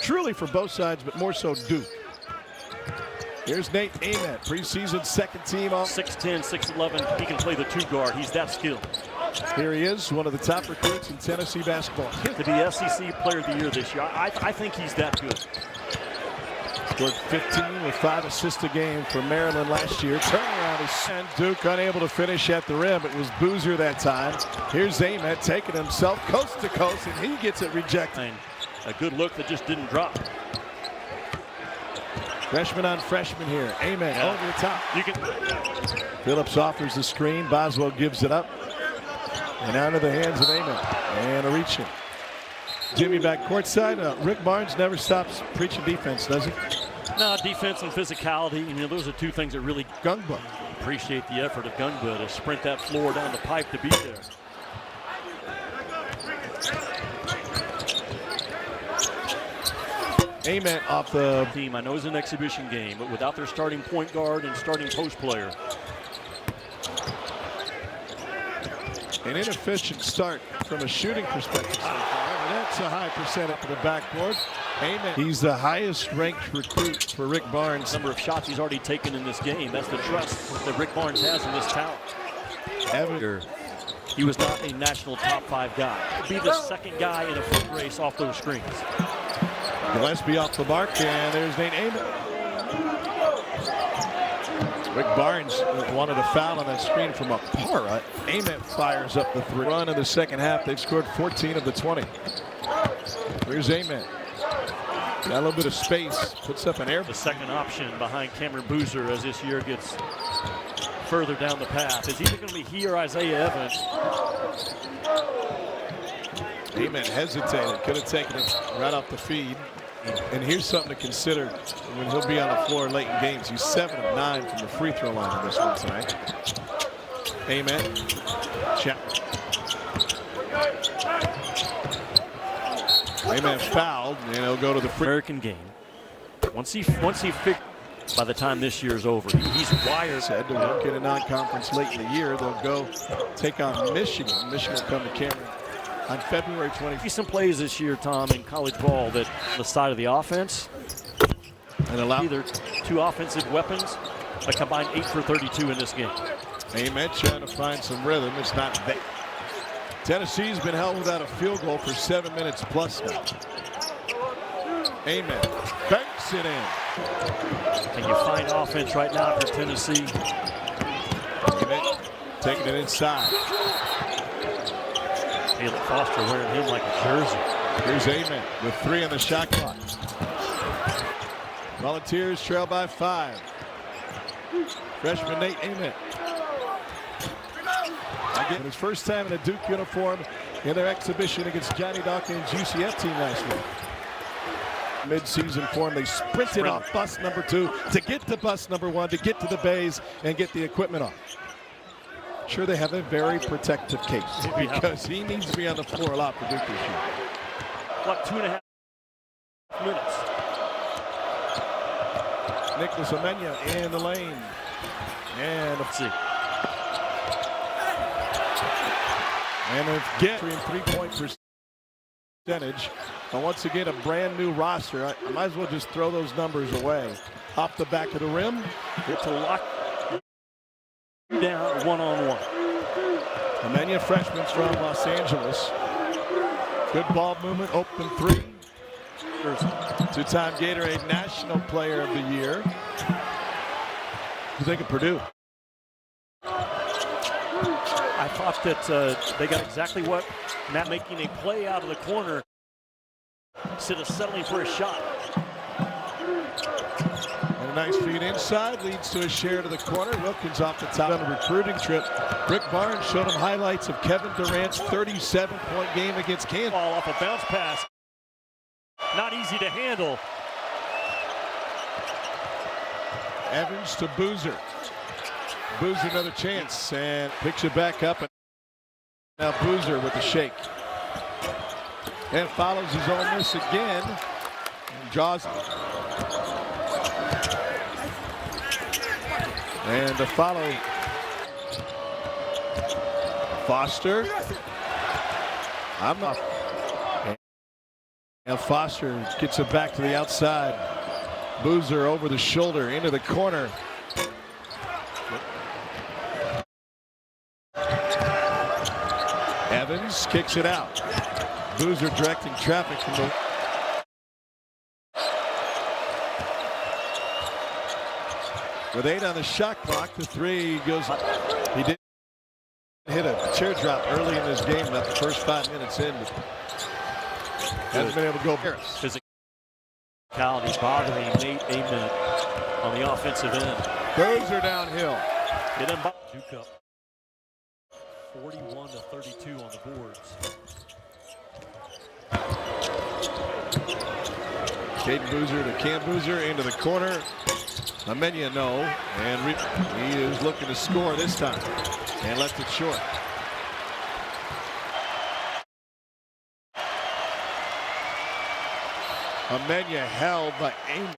truly for both sides, but more so Duke. Here's Nate Ament, preseason second team all. 6'10", 6'11", he can play the two guard. He's that skilled. Here he is, one of the top recruits in Tennessee basketball. To be SEC Player of the Year this year, I think he's that good. Scored 15 with 5 assists a game for Maryland last year. Turnaround is sent. Duke unable to finish at the rim. It was Boozer that time. Here's Ament taking himself coast to coast, and he gets it rejected. A good look that just didn't drop. Freshman on freshman here. Ament over the top. You can. Phillips offers the screen. Boswell gives it up. And out of the hands of Ament. And a reach in. Jimmy back courtside. Rick Barnes never stops preaching defense, does he? No, defense and physicality. You know, those are two things that really Gungba. Appreciate the effort of Gungba to sprint that floor down the pipe to be there. Ament off the team. I know it's an exhibition game, but without their starting point guard and starting post player. An inefficient start from a shooting perspective so far. That's a high percentage to the backboard. Ament, he's the highest ranked recruit for Rick Barnes. Number of shots he's already taken in this game. That's the trust that Rick Barnes has in this talent. He was not a national top 5 guy. He'll be the second guy in a foot race off those screens. Gillespie off the mark, and there's Nate Ament. Rick Barnes wanted a foul on that screen from Apara. Ament fires up the 3. Run in the second half. They've scored 14 of the 20. Here's Ament. Got a little bit of space. Puts up an air. The second option behind Cameron Boozer as this year gets further down the path. Is either going to be he or Isaiah Evans. Ament hesitated. Could have taken it right off the feed. And here's something to consider when he'll be on the floor late in games. He's 7 of 9 from the free throw line on this one tonight. Ament. Check. Ament fouled, and he'll go to the American game. Once he figured by the time this year's over, he's wired. Said to work in a non-conference late in the year. They'll go take on Michigan. Michigan will come to Cameron on February 20th. Some plays this year, Tom, in college ball that the side of the offense and allow either two offensive weapons, a combined 8 for 32 in this game. Ament trying to find some rhythm. It's not there. Tennessee's been held without a field goal for 7 minutes plus now. Ament banks it in. Can you find offense right now for Tennessee? Ament taking it inside. Caleb Foster wearing him like a jersey. Here's Ament with 3 on the shot clock. Volunteers trail by 5. Freshman Nate Ament. Again, his first time in a Duke uniform in their exhibition against Johnny Dawkins' UCF team last week. Mid-season form, they sprinted off bus number 2 to get to bus number 1, to get to the bays and get the equipment off. Sure, they have a very protective case because he needs to be on the floor a lot for Duke this year. What, 2.5 minutes? Nicholas Amenya in the lane. And let's see. And they get 3-point percentage. And once again, a brand new roster. I might as well just throw those numbers away. Off the back of the rim. Get to lock down one-on-one. Amenya, freshman from Los Angeles. Good ball movement, open 3. Two-time Gatorade National Player of the Year. What do you think of Purdue? I thought that they got exactly what Matt making a play out of the corner instead of settling for a shot. And a nice feed inside leads to a share to the corner. Wilkins off the top on a recruiting trip. Rick Barnes showed him highlights of Kevin Durant's 37-point game against Kansas. Ball off a bounce pass. Not easy to handle. Evans to Boozer. Boozer another chance and picks it back up. And now Boozer with the shake. And follows his own miss again. And draws. And to follow. Foster. I'm not. Now Foster gets it back to the outside. Boozer over the shoulder into the corner. Evans kicks it out. Boozer directing traffic from the. With 8 on the shot clock, the 3 goes. He did hit a teardrop early in this game, not the first 5 minutes in. Hasn't been able to go. Physicality bothering Nate Ament on the offensive end. Boozer downhill. It Duke up 41-32 on the boards. Caden Boozer to Cam Boozer into the corner. Amenya no, and he is looking to score this time and left it short. Amenya held by Ament.